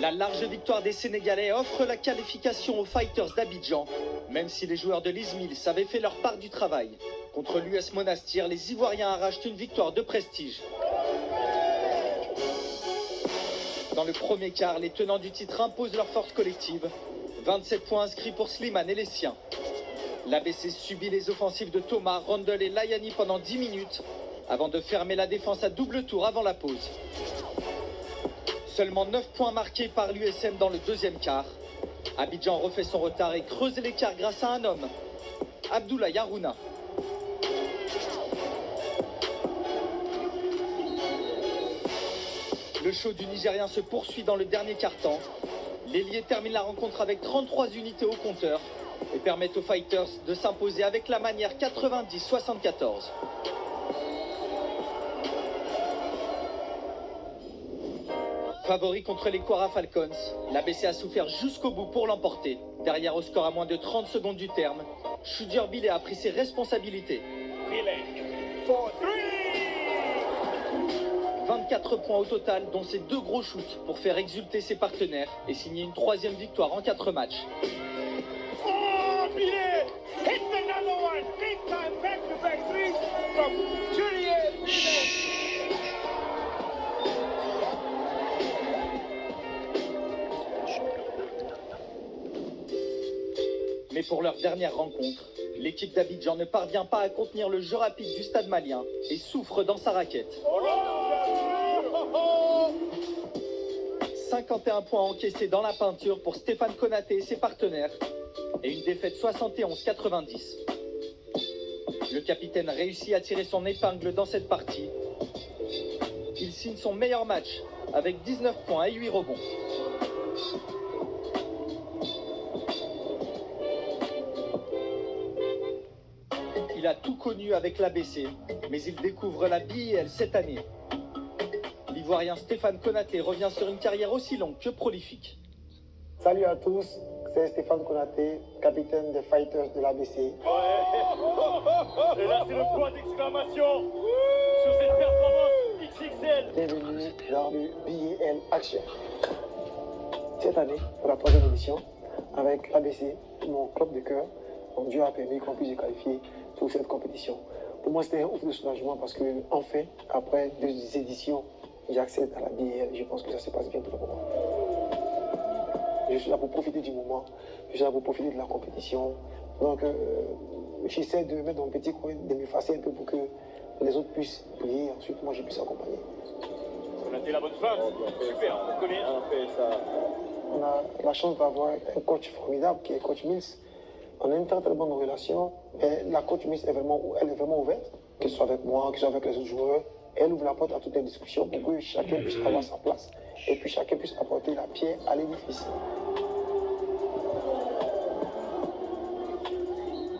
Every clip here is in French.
La large victoire des Sénégalais offre la qualification aux Fighters d'Abidjan, même si les joueurs de l'Ismail avaient fait leur part du travail. Contre l'US Monastir, les Ivoiriens arrachent une victoire de prestige. Dans le premier quart, les tenants du titre imposent leur force collective. 27 points inscrits pour Slimane et les siens. L'ABC subit les offensives de Thomas, Rondel et Layani pendant 10 minutes, avant de fermer la défense à double tour avant la pause. Seulement 9 points marqués par l'USM dans le deuxième quart. Abidjan refait son retard et creuse l'écart grâce à un homme, Abdoulaye Harouna. Le show du Nigérien se poursuit dans le dernier quart-temps. L'ailier termine la rencontre avec 33 unités au compteur et permet aux Fighters de s'imposer avec la manière 90-74. Favori contre les Kwara Falcons, l'ABC a souffert jusqu'au bout pour l'emporter. Derrière au score à moins de 30 secondes du terme, Chudier Bilé a pris ses responsabilités. 24 points au total, dont ses 2 gros shoots pour faire exulter ses partenaires et signer une 3e victoire en 4 matchs. Oh, Bilé! Hit another one! Big time back-to-back threes from Chudier Bilé! Mais pour leur dernière rencontre, l'équipe d'Abidjan ne parvient pas à contenir le jeu rapide du stade malien et souffre dans sa raquette. 51 points encaissés dans la peinture pour Stéphane Konaté et ses partenaires et une défaite 71-90. Le capitaine réussit à tirer son épingle dans cette partie. Il signe son meilleur match avec 19 points et 8 rebonds. Il a tout connu avec l'ABC, mais il découvre la BIL cette année. L'Ivoirien Stéphane Konaté revient sur une carrière aussi longue que prolifique. Salut à tous, c'est Stéphane Konaté, capitaine des Fighters de l'ABC. Et là, c'est le point d'exclamation sur cette performance XXL. Bienvenue dans le BIL Action. Cette année, pour la 3e édition, avec l'ABC, mon club de cœur, mon Dieu a permis qu'on puisse se qualifier pour cette compétition. Pour moi, c'était un ouf de soulagement parce que, enfin, après 2 éditions, j'accède à la BIL. Je pense que ça se passe bien pour le moment. Je suis là pour profiter du moment, je suis là pour profiter de la compétition. Donc, j'essaie de mettre mon petit coin, de m'effacer un peu pour que les autres puissent briller. Ensuite, moi, je puisse accompagner. On a été la bonne phase. Super, on connaît. On a la chance d'avoir un coach formidable qui est coach Mills. On a une très très bonne relation. Et la coach Miss elle est vraiment ouverte, que ce soit avec moi, que ce soit avec les autres joueurs. Elle ouvre la porte à toutes les discussions pour que chacun puisse avoir sa place et puis chacun puisse apporter la pierre à l'édifice.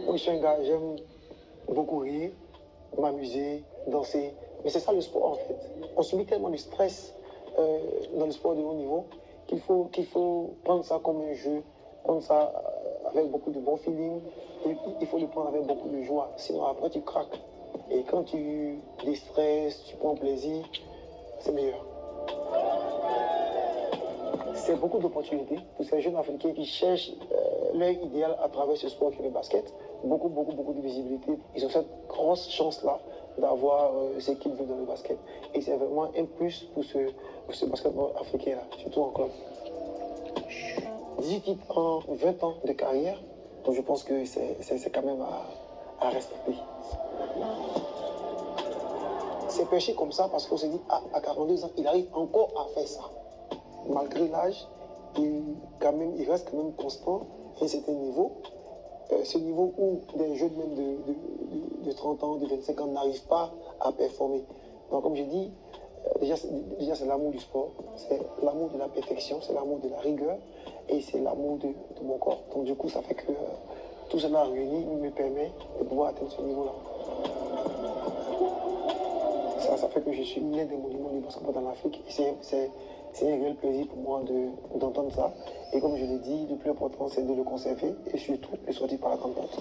Moi, je suis un gars, j'aime beaucoup rire, m'amuser, danser. Mais c'est ça le sport en fait. On subit tellement de stress dans le sport de haut niveau qu'il faut prendre ça comme un jeu, prendre ça avec beaucoup de bon feeling, et il faut le prendre avec beaucoup de joie, sinon après tu craques. Et quand tu déstresses, tu prends plaisir, c'est meilleur. C'est beaucoup d'opportunités pour ces jeunes Africains qui cherchent leur idéal à travers ce sport qui est le basket. Beaucoup de visibilité. Ils ont cette grosse chance-là d'avoir ce qu'ils veulent dans le basket. Et c'est vraiment un plus pour ce basketball africain-là, surtout en club. 18 titres en 20 ans de carrière, donc je pense que c'est quand même à respecter. C'est perché comme ça parce qu'on se dit, ah, à 42 ans, il arrive encore à faire ça. Malgré l'âge, il reste quand même constant à un certain niveau. Ce niveau où des jeunes même de 30 ans, de 25 ans n'arrivent pas à performer. Donc comme je dis, déjà c'est l'amour du sport, c'est l'amour de la perfection, c'est l'amour de la rigueur et c'est l'amour de mon corps. Donc du coup, ça fait que tout cela réuni me permet de pouvoir atteindre ce niveau-là. Ça fait que je suis l'un des monuments du basketball en Afrique et c'est un réel plaisir pour moi d'entendre ça. Et comme je l'ai dit, le plus important, c'est de le conserver et surtout de sortir par la grande porte.